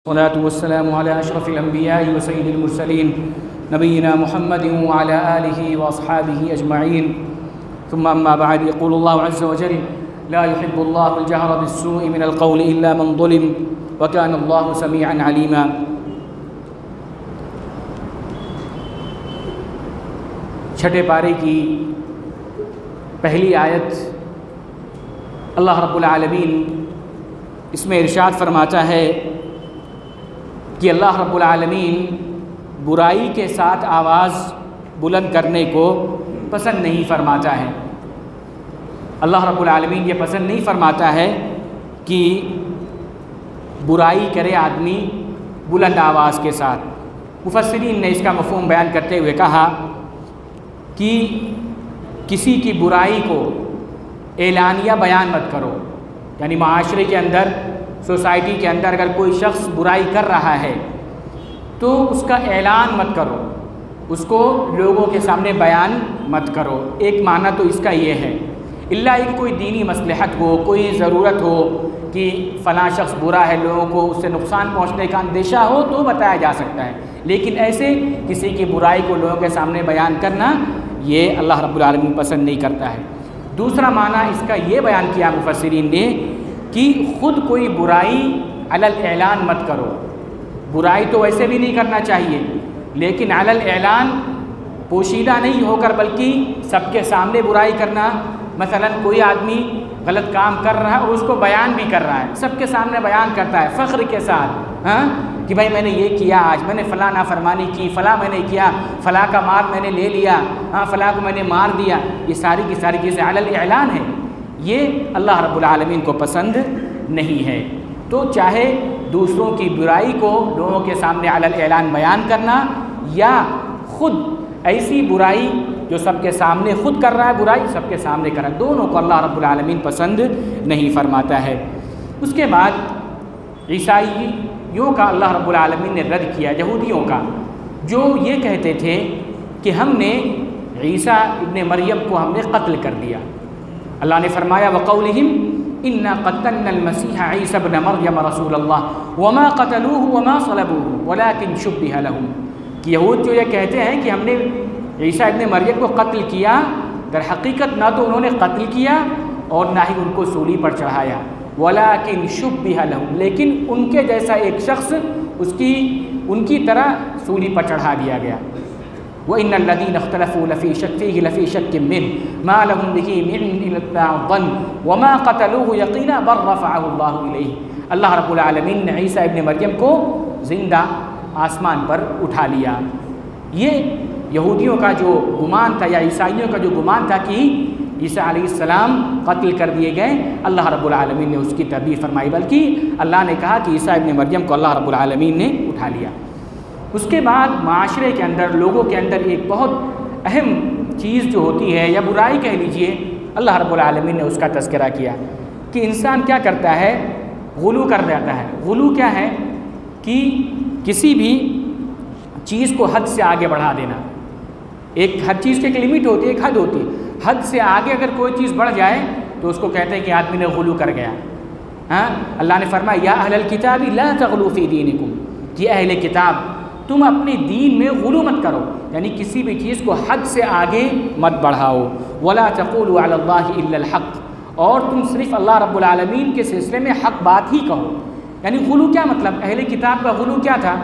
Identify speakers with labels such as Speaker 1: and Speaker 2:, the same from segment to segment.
Speaker 1: والصلاة والسلام على أشرف الأنبياء وسيد المرسلين نبينا محمد وعلى آله وأصحابه أجمعين ثم أما بعد. يقول الله عز وجل: لا يحب الله الجهر بالسوء من القول إلا من ظلم وكان الله سميعا عليما. چھٹے پارے کی پہلی آیت اللہ رب العالمین اس میں ارشاد فرماتا ہے کہ اللہ رب العالمین برائی کے ساتھ آواز بلند کرنے کو پسند نہیں فرماتا ہے. اللہ رب العالمین یہ پسند نہیں فرماتا ہے کہ برائی کرے آدمی بلند آواز کے ساتھ. مفسرین نے اس کا مفہوم بیان کرتے ہوئے کہا کہ کسی کی برائی کو اعلانیہ بیان مت کرو، یعنی معاشرے کے اندر، سوسائٹی کے اندر اگر کوئی شخص برائی کر رہا ہے تو اس کا اعلان مت کرو، اس کو لوگوں کے سامنے بیان مت کرو. ایک معنی تو اس کا یہ ہے، الا کہ کوئی دینی مصلحت ہو، کوئی ضرورت ہو کہ فلاں شخص برا ہے، لوگوں کو اس سے نقصان پہنچنے کا اندیشہ ہو تو بتایا جا سکتا ہے، لیکن ایسے کسی کی برائی کو لوگوں کے سامنے بیان کرنا یہ اللہ رب العالمین پسند نہیں کرتا ہے. دوسرا معنی اس کا یہ بیان کیا مفسرین نے کہ خود کوئی برائی علی الاعلان مت کرو. برائی تو ویسے بھی نہیں کرنا چاہیے، لیکن علی الاعلان پوشیدہ نہیں ہو کر بلکہ سب کے سامنے برائی کرنا. مثلا کوئی آدمی غلط کام کر رہا ہے اور اس کو بیان بھی کر رہا ہے، سب کے سامنے بیان کرتا ہے فخر کے ساتھ، کہ بھائی میں نے یہ کیا، آج میں نے فلاں نافرمانی کی، فلاں میں نے کیا، فلاں کا مال میں نے لے لیا، فلاں کو میں نے مار دیا. یہ ساری کی ساری چیزیں علی الاعلان ہے، یہ اللہ رب العالمین کو پسند نہیں ہے. تو چاہے دوسروں کی برائی کو لوگوں کے سامنے علی الاعلان بیان کرنا، یا خود ایسی برائی جو سب کے سامنے خود کر رہا ہے، برائی سب کے سامنے کر رہا ہے، دونوں کو اللہ رب العالمین پسند نہیں فرماتا ہے. اس کے بعد عیسائیوں کا اللہ رب العالمین نے رد کیا، یہودیوں کا، جو یہ کہتے تھے کہ ہم نے عیسیٰ ابن مریم کو ہم نے قتل کر دیا. اللہ نے فرمایا: وَقَوْلِهِمْ إِنَّا قَتَّلْنَا الْمَسِيحَ عِيسَى ابْنَ مَرْيَمَ رَسُولَ اللَّهِ وَمَا قَتَلُوهُ وَمَا صَلَبُوهُ وَلَكِنْ شُبِّهَ لَهُمْ. کہ یہود جو یہ کہتے ہیں کہ ہم نے عیسیٰ ابن مریم کو قتل کیا، در حقیقت نہ تو انہوں نے قتل کیا اور نہ ہی ان کو سولی پر چڑھایا. وَلَكِنْ شُبِّهَ لَهُمْ، لیکن ان کے جیسا ایک شخص ان کی طرح سولی پر چڑھا دیا گیا. وَإِنَّ الَّذِينَ اخْتَلَفُوا لَفِي شَكٍّ مِّنْهُ مَا لَهُمْ بِهِ مِنْ عِلْمٍ إِلَّا الظَّنُّ وَمَا قَتَلُوهُ يَقِينًا بَلْ رَفَعَهُ اللَّهُ إِلَيْهِ. اللہ رب العالمین نے عیسیٰ ابن مریم کو زندہ آسمان پر اٹھا لیا. یہ یہودیوں کا جو گمان تھا، یا عیسائیوں کا جو گمان تھا کہ عیسیٰ علیہ السلام قتل کر دیے گئے، اللہ رب العالمین نے اس کی تردید فرمائی، بلکہ اللہ نے کہا کہ عیسیٰ ابن مریم کو اللہ رب العالمین نے اٹھا لیا. اس کے بعد معاشرے کے اندر، لوگوں کے اندر ایک بہت اہم چیز جو ہوتی ہے، یا برائی کہہ لیجئے، اللہ رب العالمین نے اس کا تذکرہ کیا کہ انسان کیا کرتا ہے، غلو کر جاتا ہے. غلو کیا ہے کہ کسی بھی چیز کو حد سے آگے بڑھا دینا. ہر چیز کی ایک لمٹ ہوتی ہے، ایک حد ہوتی ہے. حد سے آگے اگر کوئی چیز بڑھ جائے تو اس کو کہتے ہیں کہ آدمی نے غلو کر گیا. اللہ نے فرمایا: یا اہل الکتاب لا تغلوا فی دینکم، کہ اہل کتاب تم اپنے دین میں غلو مت کرو، یعنی کسی بھی چیز کو حد سے آگے مت بڑھاؤ. ولا تقولوا علی اللہ الا الحق، اور تم صرف اللہ رب العالمین کے سلسلے میں حق بات ہی کہو. یعنی غلو کیا مطلب؟ اہل کتاب کا غلو کیا تھا؟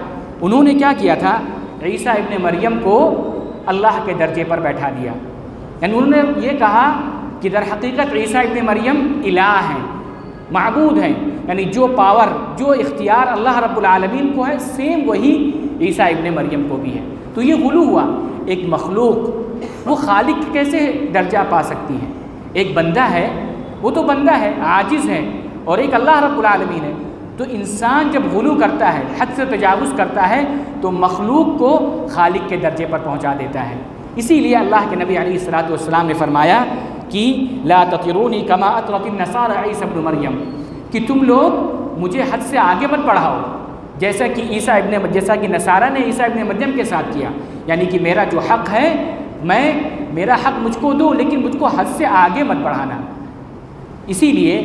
Speaker 1: انہوں نے کیا کیا تھا؟ عیسیٰ ابن مریم کو اللہ کے درجے پر بیٹھا دیا. یعنی انہوں نے یہ کہا کہ در حقیقت عیسیٰ ابن مریم الہ ہیں، معبود ہیں، یعنی جو پاور، جو اختیار اللہ رب العالمین کو ہے، سیم وہی عیسیٰ ابن مریم کو بھی ہے. تو یہ غلو ہوا. ایک مخلوق وہ خالق کیسے درجہ پا سکتی ہے؟ ایک بندہ ہے، وہ تو بندہ ہے، عاجز ہے، اور ایک اللہ رب العالمین ہے. تو انسان جب غلو کرتا ہے، حد سے تجاوز کرتا ہے، تو مخلوق کو خالق کے درجے پر پہنچا دیتا ہے. اسی لیے اللہ کے نبی علیہ الصلوۃ والسلام نے فرمایا کہ لا تطرونی کما اطرت النصارى عیسی ابن مریم، کہ تم لوگ مجھے حد سے آگے مت بڑھاؤ، جیسا کہ نصارہ نے عیسیٰ ابن مریم کے ساتھ کیا. یعنی کہ میرا جو حق ہے، میرا حق مجھ کو دو، لیکن مجھ کو حد سے آگے مت بڑھانا. اسی لیے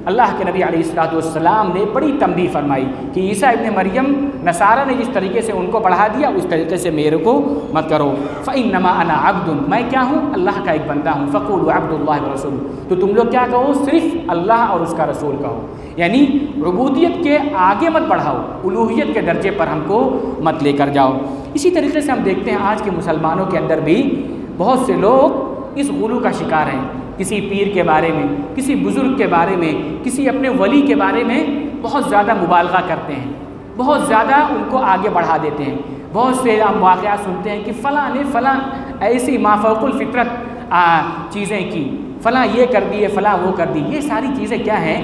Speaker 1: اللہ کے نبی علیہ الصلوۃ والسلام نے بڑی تنبیہ فرمائی کہ عیسیٰ ابن مریم نصارہ نے جس طریقے سے ان کو بڑھا دیا اس طریقے سے میرے کو مت کرو۔ فإنما أنا عبد، میں کیا ہوں؟ اللہ کا ایک بندہ ہوں۔ فقولوا عبد اللہ ورسولہ، تو تم لوگ کیا کہو؟ صرف اللہ اور اس کا رسول کہو، یعنی عبودیت کے آگے مت بڑھاؤ، الوہیت کے درجے پر ہم کو مت لے کر جاؤ۔ اسی طریقے سے ہم دیکھتے ہیں آج کے مسلمانوں کے اندر بھی بہت سے لوگ اس غلو کا شکار ہیں، کسی پیر کے بارے میں، کسی بزرگ کے بارے میں، کسی اپنے ولی کے بارے میں بہت زیادہ مبالغہ کرتے ہیں، بہت زیادہ ان کو آگے بڑھا دیتے ہیں۔ بہت سے ہم واقعات سنتے ہیں کہ فلاں نے فلاں ایسی مافوق الفطرت چیزیں کی، فلاں یہ کر دی، فلاں وہ کر دی۔ یہ ساری چیزیں کیا ہیں؟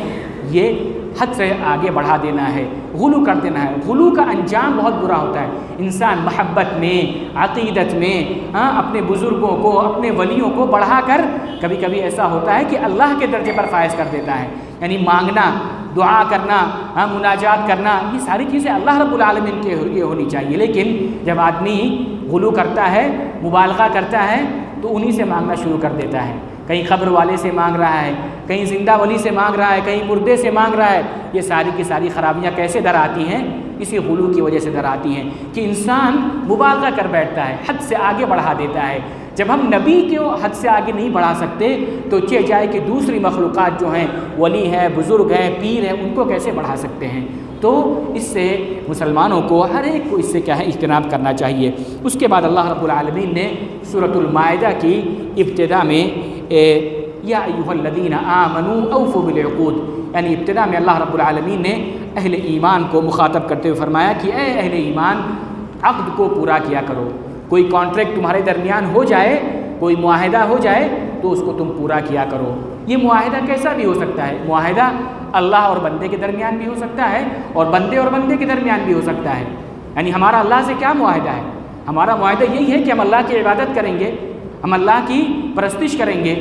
Speaker 1: یہ حد سے آگے بڑھا دینا ہے، غلو کر دینا ہے۔ غلو کا انجام بہت برا ہوتا ہے۔ انسان محبت میں، عقیدت میں اپنے بزرگوں کو، اپنے ولیوں کو بڑھا کر کبھی کبھی ایسا ہوتا ہے کہ اللہ کے درجے پر فائز کر دیتا ہے، یعنی مانگنا، دعا کرنا، مناجات کرنا، یہ ساری چیزیں اللہ رب العالمین کے لیے ہونی چاہیے۔ لیکن جب آدمی غلو کرتا ہے، مبالغہ کرتا ہے، تو انہی سے مانگنا شروع کر دیتا ہے۔ کہیں قبر والے سے مانگ رہا ہے، کہیں زندہ ولی سے مانگ رہا ہے، کہیں مردے سے مانگ رہا ہے۔ یہ ساری کی ساری خرابیاں کیسے در آتی ہیں؟ اسی غلو کی وجہ سے در آتی ہیں کہ انسان مبالغہ کر بیٹھتا ہے، حد سے آگے بڑھا دیتا ہے۔ جب ہم نبی کو حد سے آگے نہیں بڑھا سکتے تو جائے کہ دوسری مخلوقات جو ہیں، ولی ہیں، بزرگ ہیں، پیر ہیں، ان کو کیسے بڑھا سکتے ہیں؟ تو اس سے مسلمانوں کو، ہر ایک کو اس سے کیا ہے؟ اجتناب کرنا چاہیے۔ اس کے بعد اللہ رب العالمین نے سورۃ المائدہ کی ابتدا میں یا ایھا الذین آمنوا اوفوا بالعقود، یعنی ابتدا میں اللہ رب العالمین نے اہل ایمان کو مخاطب کرتے ہوئے فرمایا کہ اے اہل ایمان، عقد کو پورا کیا کرو۔ کوئی کانٹریکٹ تمہارے درمیان ہو جائے، کوئی معاہدہ ہو جائے تو اس کو تم پورا کیا کرو۔ یہ معاہدہ کیسا بھی ہو سکتا ہے؟ معاہدہ اللہ اور بندے کے درمیان بھی ہو سکتا ہے، اور بندے اور بندے کے درمیان بھی ہو سکتا ہے۔ یعنی ہمارا اللہ سے کیا معاہدہ ہے؟ ہمارا معاہدہ یہی ہے کہ ہم اللہ کی عبادت کریں گے، ہم اللہ کی پرستش کریں گے،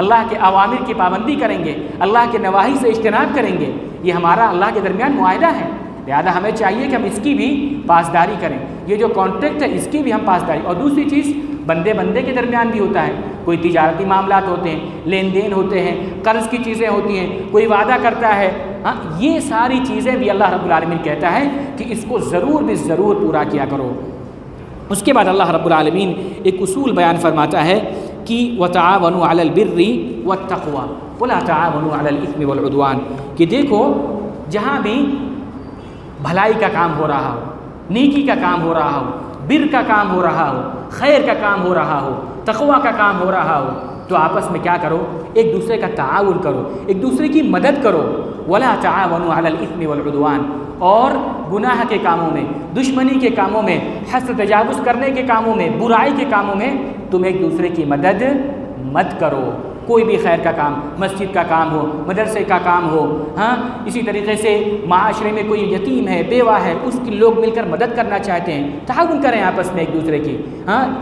Speaker 1: اللہ کے اوامر کی پابندی کریں گے، اللہ کے نواہی سے اجتناب کریں گے۔ یہ ہمارا اللہ کے درمیان معاہدہ ہے، لہذا ہمیں چاہیے کہ ہم اس کی بھی پاسداری کریں۔ یہ جو کانٹریکٹ ہے اس کی بھی ہم پاسداری۔ اور دوسری چیز، بندے بندے کے درمیان بھی ہوتا ہے، کوئی تجارتی معاملات ہوتے ہیں، لین دین ہوتے ہیں، قرض کی چیزیں ہوتی ہیں، کوئی وعدہ کرتا ہے، یہ ساری چیزیں بھی اللہ رب العالمین کہتا ہے کہ اس کو ضرور بھی ضرور پورا کیا کرو۔ اس کے بعد اللہ رب العالمین ایک اصول بیان فرماتا ہے کہ وَتَعَاوَنُوا عَلَى الْبِرِّ وَالتَّقْوَى وَلَا تَعَاوَنُوا عَلَى الْإِثْمِ وَالْعُدْوَانِ، کہ دیکھو جہاں بھی بھلائی کا کام ہو رہا ہو، نیکی کا کام ہو رہا ہو، بر کا کام ہو رہا ہو، خیر کا کام ہو رہا ہو، تقویٰ کا کام ہو رہا ہو، تو آپس میں کیا کرو؟ ایک دوسرے کا تعاون کرو، ایک دوسرے کی مدد کرو۔ وَلَا تَعَاوَنُوا عَلَى الْإِثْمِ وَالْعُدْوَانِ، اور گناہ کے کاموں میں، دشمنی کے کاموں میں، حسد تجاوز کرنے کے کاموں میں، برائی کے کاموں میں تم ایک دوسرے کی مدد مت کرو۔ کوئی بھی خیر کا کام، مسجد کا کام ہو، مدرسے کا کام ہو، اسی طریقے سے معاشرے میں کوئی یتیم ہے، بیوہ ہے، اس کی لوگ مل کر مدد کرنا چاہتے ہیں، تعاون کریں آپس میں ایک دوسرے کی۔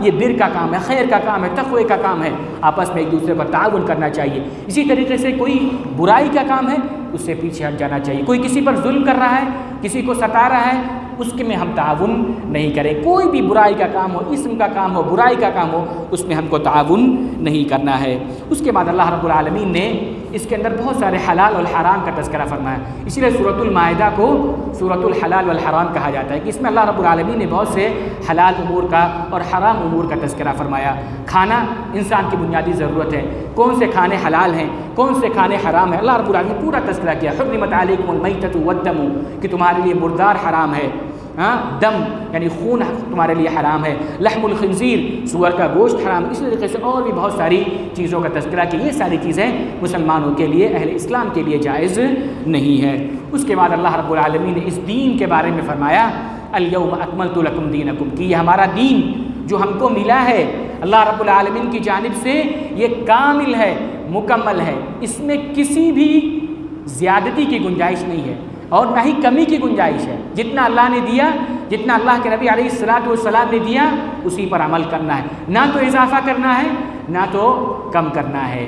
Speaker 1: یہ بر کا کام ہے، خیر کا کام ہے، تقوی کا کام ہے، آپس میں ایک دوسرے پر تعاون کرنا چاہیے۔ اسی طریقے سے کوئی برائی کا کام ہے، اس سے پیچھے ہٹ جانا چاہیے۔ کوئی کسی پر ظلم کر رہا ہے، کسی کو ستا رہا ہے، اس کے میں ہم تعاون نہیں کریں۔ کوئی بھی برائی کا کام ہو، اسم کا کام ہو، برائی کا کام ہو، اس میں ہم کو تعاون نہیں کرنا ہے۔ اس کے بعد اللہ رب العالمین نے اس کے اندر بہت سارے حلال اور حرام کا تذکرہ فرمایا، اسی لیے سورۃ المائدہ کو سورۃ الحلال والحرام کہا جاتا ہے کہ اس میں اللہ رب العالمین نے بہت سے حلال امور کا اور حرام امور کا تذکرہ فرمایا۔ کھانا انسان کی بنیادی ضرورت ہے، کون سے کھانے حلال ہیں، کون سے کھانے حرام ہیں، اللہ رب العالمین نے پورا تذکرہ کیا۔ حرمت علیکم المیتۃ والدم، کہ تمہارے لیے مردار حرام ہے، دم یعنی خون تمہارے لیے حرام ہے، لحم الخنزیر سور کا گوشت حرام، اسی طریقے سے اور بھی بہت ساری چیزوں کا تذکرہ کہ یہ ساری چیزیں مسلمانوں کے لیے، اہل اسلام کے لیے جائز نہیں ہے۔ اس کے بعد اللہ رب العالمین نے اس دین کے بارے میں فرمایا الیوم اکملت لکم دینکم، کہ یہ ہمارا دین جو ہم کو ملا ہے اللہ رب العالمین کی جانب سے، یہ کامل ہے، مکمل ہے، اس میں کسی بھی زیادتی کی گنجائش نہیں ہے اور نہ ہی کمی کی گنجائش ہے۔ جتنا اللہ نے دیا، جتنا اللہ کے نبی علیہ الصلوۃ والسلام نے دیا، اسی پر عمل کرنا ہے، نہ تو اضافہ کرنا ہے نہ تو کم کرنا ہے۔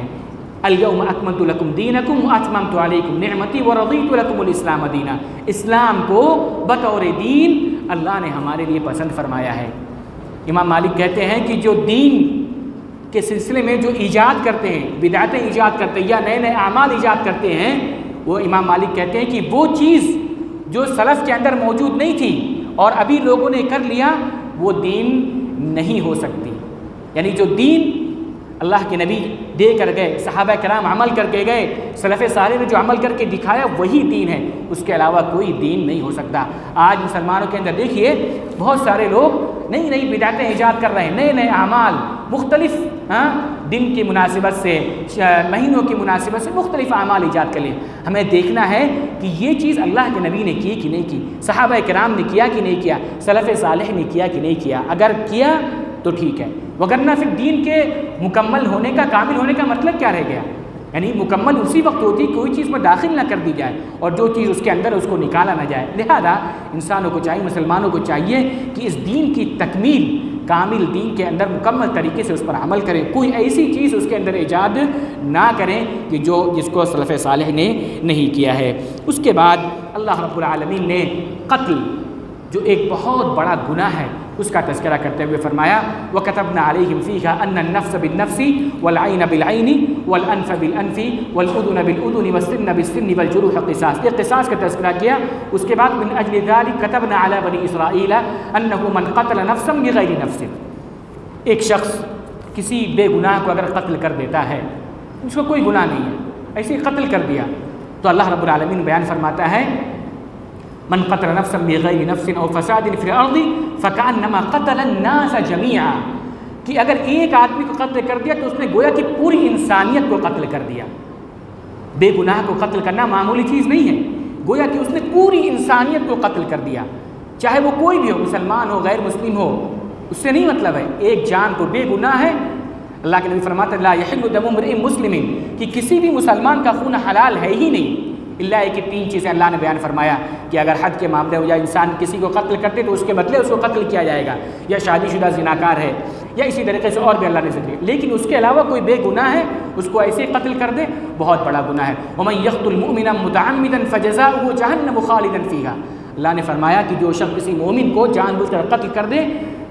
Speaker 1: الیوم اکملت لکم دینکم واتممت علیکم نعمتی ورضیت لکم الاسلام دینا، اسلام کو بطور دین اللہ نے ہمارے لیے پسند فرمایا ہے۔ امام مالک کہتے ہیں کہ جو دین کے سلسلے میں جو ایجاد کرتے ہیں، بدعتیں ایجاد کرتے ہیں یا نئے نئے اعمال ایجاد کرتے ہیں، وہ امام مالک کہتے ہیں کہ وہ چیز جو سلف کے اندر موجود نہیں تھی اور ابھی لوگوں نے کر لیا، وہ دین نہیں ہو سکتی۔ یعنی جو دین اللہ کے نبی دے کر گئے، صحابہ کرام عمل کر کے گئے، سلف صالح نے جو عمل کر کے دکھایا وہی دین ہے، اس کے علاوہ کوئی دین نہیں ہو سکتا۔ آج مسلمانوں کے اندر دیکھیے بہت سارے لوگ نئی نئی بدعتیں ایجاد کر رہے ہیں، نئے نئے اعمال مختلف دن کی مناسبت سے، مہینوں کی مناسبت سے مختلف اعمال ایجاد کر لیں۔ ہمیں دیکھنا ہے کہ یہ چیز اللہ کے نبی نے کی کہ نہیں کی، صحابہ کرام نے کیا کہ نہیں کیا، سلف صالح نے کیا کہ نہیں کیا۔ اگر کیا تو ٹھیک ہے، وگرنہ پھر دین کے مکمل ہونے کا، کامل ہونے کا مطلب کیا رہ گیا؟ یعنی مکمل اسی وقت ہوتی ہے کوئی چیز میں داخل نہ کر دی جائے اور جو چیز اس کے اندر اس کو نکالا نہ جائے۔ لہذا انسانوں کو چاہیے، مسلمانوں کو چاہیے کہ اس دین کی تکمیل، کامل دین کے اندر مکمل طریقے سے اس پر عمل کریں، کوئی ایسی چیز اس کے اندر ایجاد نہ کریں کہ جس کو سلف صالح نے نہیں کیا ہے۔ اس کے بعد اللہ رب العالمین نے قتل، جو ایک بہت بڑا گناہ ہے، اس کا تذکرہ کرتے ہوئے فرمایا وَكَتَبْنَا عَلَيْهِمْ فِيهَا أَنَّ النَّفْسَ بِالنَّفْسِ وَالْعَيْنَ بِالْعَيْنِ وَالْأَنْفَ بِالْأَنْفِ وَالْأُذُنَ بِالْأُذُنِ وَالسِّنَّ بِالسِّنِّ وَالْجُرُوحَ قِصَاص، یہ قصاص کا تذکرہ کیا۔ اس کے بعد مِنْ أَجْلِ ذَلِكَ كَتَبْنَا عَلَى بَنِي إِسْرَائِيلَ أَنَّهُ مَنْ قَتَلَ نَفْسًا بِغَيْرِ نَفْسٍ، ایک شخص کسی بے گناہ کو اگر قتل کر دیتا ہے، اس کو کوئی گناہ نہیں ہے، ایسے ہی قتل کر دیا، تو اللہ رب العالمین بیان فرماتا ہے من قتل نفسا بغیر نفس او فساد فی الارض فکأنما قتل الناس جميعا، کہ اگر ایک آدمی کو قتل کر دیا تو اس نے گویا کہ پوری انسانیت کو قتل کر دیا۔ بے گناہ کو قتل کرنا معمولی چیز نہیں ہے، گویا کہ اس نے پوری انسانیت کو قتل کر دیا، چاہے وہ کوئی بھی ہو، مسلمان ہو، غیر مسلم ہو، اس سے نہیں مطلب ہے، ایک جان کو بے گناہ ہے۔ اللہ کے نبی فرماتے ہیں لا یحل دم امرئ مسلم، کہ کسی بھی مسلمان کا خون حلال ہے ہی نہیں، اللہ کہ تین چیزیں اللہ نے بیان فرمایا کہ اگر حد کے معاملے ہو یا انسان کسی کو قتل کرتے تو اس کے بدلے اس کو قتل کیا جائے گا، یا شادی شدہ زناکار ہے، یا اسی طریقے سے اور بھی اللہ نے ذکر کیا، لیکن اس کے علاوہ کوئی بے گناہ ہے اس کو ایسے قتل کر دے، بہت بڑا گناہ ہے۔ وَمَن يَقْتُلْ مُؤْمِنًا مُتَعَمِّدًا فَجَزَاؤُهُ جَهَنَّمُ خَالِدًا فِيهَا، اللہ نے فرمایا کہ جو شخص کسی مومن کو جان بوجھ کر قتل کر دے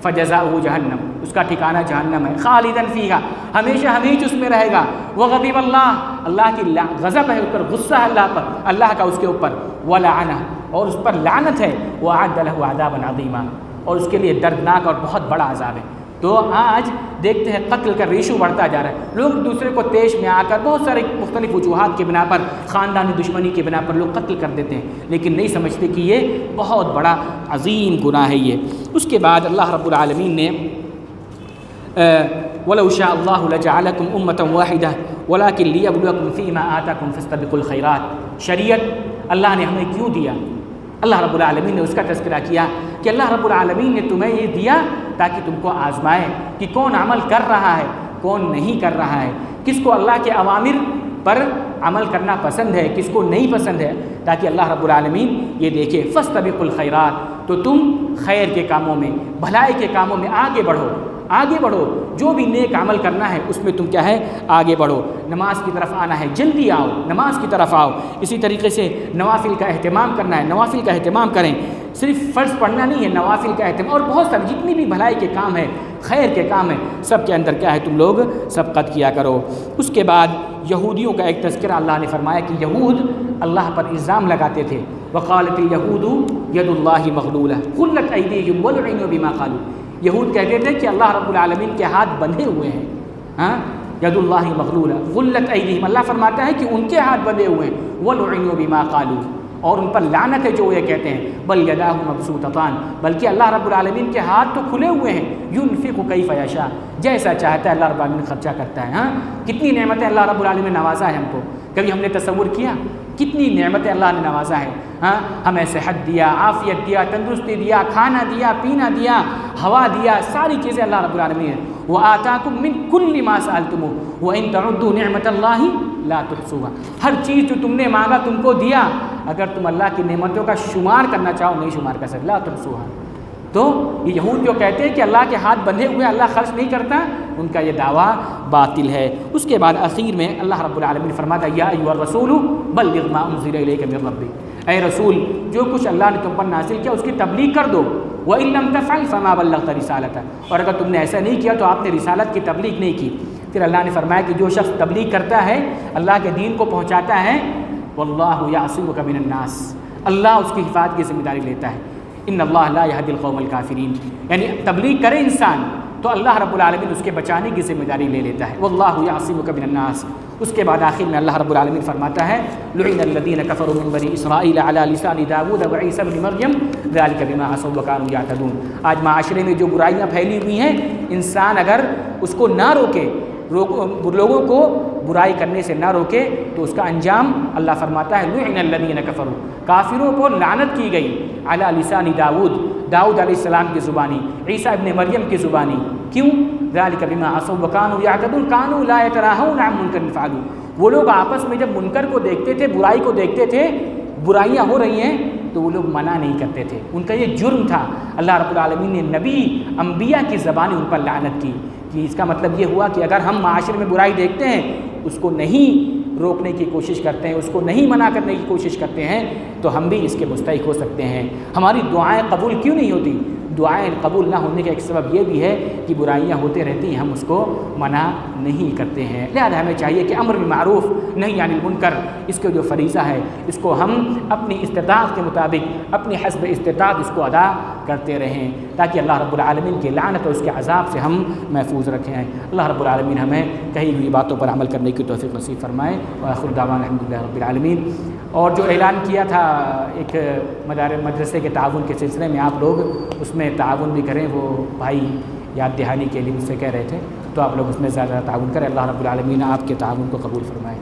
Speaker 1: فَجَزَاؤُهُ جَهَنَّمُ، اس کا ٹھکانہ جہنم ہے، خالداً فیہا، ہمیشہ ہمیش اس میں رہے گا۔ وغضب اللہ، اللہ کی غضب ہے اس پر، غصہ ہے اللہ پر، اللہ کا اس کے اوپر، ولعنہ، اور اس پر لعنت ہے، وأعد له عذابا عظیما، اور اس کے لیے دردناک اور بہت بڑا عذاب ہے۔ تو آج دیکھتے ہیں قتل کا ریشو بڑھتا جا رہا ہے، لوگ دوسرے کو پیش میں آ کر بہت سارے مختلف وجوہات کی بنا پر، خاندانی دشمنی کی بنا پر لوگ قتل کر دیتے ہیں، لیکن نہیں سمجھتے کہ یہ بہت بڑا عظیم گناہ ہے یہ۔ اس کے بعد اللہ رب العالمین نے وَلَوْ شَاءَ اللَّهُ لَجَعَلَكُمْ أُمَّةً وَاحِدَةً وَلَكِنْ لِيَبْلُوَكُمْ فِي مَا آتَاكُمْ فَاسْتَبِقُوا الْخَيْرَاتِ، شریعت اللہ نے ہمیں کیوں دیا؟ اللہ رب العالمین نے اس کا تذکرہ کیا کہ اللہ رب العالمین نے تمہیں یہ دیا تاکہ تم کو آزمائے کہ کون عمل کر رہا ہے، کون نہیں کر رہا ہے، کس کو اللہ کے اوامر پر عمل کرنا پسند ہے، کس کو نہیں پسند ہے، تاکہ اللہ رب العالمین یہ دیکھے۔ فاستبقوا الخیرات، تو تم خیر کے کاموں میں، بھلائی کے کاموں میں آگے بڑھو، آگے بڑھو، جو بھی نیک عمل کرنا ہے اس میں تم کیا ہے، آگے بڑھو۔ نماز کی طرف آنا ہے، جلدی آؤ، نماز کی طرف آؤ۔ اسی طریقے سے نوافل کا اہتمام کرنا ہے، نوافل کا اہتمام کریں، صرف فرض پڑھنا نہیں ہے، نوافل کا اہتمام، اور بہت سارے جتنی بھی بھلائی کے کام ہیں، خیر کے کام ہیں، سب کے اندر کیا ہے، تم لوگ سبقت کیا کرو۔ اس کے بعد یہودیوں کا ایک تذکرہ اللہ نے فرمایا کہ یہود اللہ پر الزام لگاتے تھے، وقالت الیہود ید اللہ مغلولہ غلت ایدیہم ولعنوا بما قالوا، یہود کہتے تھے کہ اللہ رب العالمین کے ہاتھ بندھے ہوئے ہیں، ید اللہ مغلولہ غلت ایدیہم، اللہ فرماتا ہے کہ ان کے ہاتھ بندھے ہوئے ہیں، ولعنوا بما قالوا، اور ان پر لعنت ہے جو یہ کہتے ہیں، بل یداہ مبسوطتان، بلکہ اللہ رب العالمین کے ہاتھ تو کھلے ہوئے ہیں، ينفق کیف یشاء، جیسا چاہتا ہے اللہ رب العالمین خرچہ کرتا ہے۔ کتنی نعمتیں اللہ رب العالمین نے نوازا ہے ہم کو، کبھی ہم نے تصور کیا کتنی نعمتیں اللہ نے نوازا ہے؟ ہمیں صحت دیا، عافیت دیا، تندرستی دیا، کھانا دیا، پینا دیا، ہوا دیا، ساری چیزیں اللہ رب العالمین ہے۔ وآتاکم من کل ما سألتموہ وإن تعدوا نعمت اللہ لا تحصوها، ہر چیز جو تم نے مانگا تم کو دیا، اگر تم اللہ کی نعمتوں کا شمار کرنا چاہو نہیں شمار کر سکتے، لا تحصوها، تو یہ یہود جو کہتے ہیں کہ اللہ کے ہاتھ بندھے ہوئے اللہ خرچ نہیں کرتا، ان کا یہ دعویٰ باطل ہے۔ اس کے بعد اخیر میں اللہ رب العالمین فرماتا ہے یا ایھا الرسول بلغ ما انزل الیک من ربک، اے رسول جو کچھ اللہ نے تم پر نازل کیا اس کی تبلیغ کر دو، وَإِن لَّمْ تَفْعَلْ فَمَا بَلَّغْتَ رِسَالَتَهُ، اور اگر تم نے ایسا نہیں کیا تو آپ نے رسالت کی تبلیغ نہیں کی۔ پھر اللہ نے فرمایا کہ جو شخص تبلیغ کرتا ہے، اللہ کے دین کو پہنچاتا ہے، وَاللَّهُ يَعْصِمُكَ مِنَ النَّاسِ، اللہ اس کی حفاظت کی ذمہ داری لیتا ہے۔ ان اللہ لا يهدي القوم الكافرین، یعنی تبلیغ کرے انسان تو اللہ رب العالمین اس کے بچانے کی ذمہ داری لے لیتا ہے۔ واللہ یعصمک من الناس۔ اس کے بعد آخر میں اللہ رب العالمین فرماتا ہے لعن الذین کفروا من بنی اسرائیل علی لسان داؤد وعیسی ابن مریم ذلک بما عصوا وکانوا یعتدون۔ آج معاشرے میں جو برائیاں پھیلی ہوئی ہیں، انسان اگر اس کو نہ روکے، لوگوں کو برائی کرنے سے نہ روکے تو اس کا انجام اللہ فرماتا ہے لعن الذین کفروا، کافروں پر لعنت کی گئی، علی لسان داؤد علیہ السلام کی زبانی، عیسیٰ ابن مریم کی زبانی۔ کیوں؟ ذالک بما عصوا وکانوا یعتدون کانوا لا یتناہون عن منکر فعلوا، وہ لوگ آپس میں جب منکر کو دیکھتے تھے، برائی کو دیکھتے تھے، برائیاں ہو رہی ہیں تو وہ لوگ منع نہیں کرتے تھے، ان کا یہ جرم تھا۔ اللہ رب العالمین نے نبی انبیاء کی زبانی ان پر لعنت کی، کہ اس کا مطلب یہ ہوا کہ اگر ہم معاشرے میں برائی دیکھتے ہیں، اس کو نہیں روکنے کی کوشش کرتے ہیں، اس کو نہیں منع کرنے کی کوشش کرتے ہیں، تو ہم بھی اس کے مستحق ہو سکتے ہیں۔ ہماری دعائیں قبول کیوں نہیں ہوتی؟ دعائیں قبول نہ ہونے کا ایک سبب یہ بھی ہے کہ برائیاں ہوتے رہتی ہیں، ہم اس کو منع نہیں کرتے ہیں۔ لہذا ہمیں چاہیے کہ امر بالمعروف نہی عن المنکر، اس کے جو فریضہ ہے اس کو ہم اپنی استطاعت کے مطابق، اپنی حسب استطاعت اس کو ادا کرتے رہیں، تاکہ اللہ رب العالمین کی لعنت اور اس کے عذاب سے ہم محفوظ رکھیں۔ اللہ رب العالمین ہمیں کہی ہوئی باتوں پر عمل کرنے کی توفیق نصیب فرمائے۔ وآخر دعوانا الحمدللہ رب العالمین۔ اور جو اعلان کیا تھا ایک مدرسے کے تعاون کے سلسلے میں، آپ لوگ اس میں تعاون بھی کریں، وہ بھائی یاد دہانی کے لیے مجھ سے کہہ رہے تھے، تو آپ لوگ اس میں زیادہ تعاون کریں۔ اللہ رب العالمین آپ کے تعاون کو قبول فرمائے۔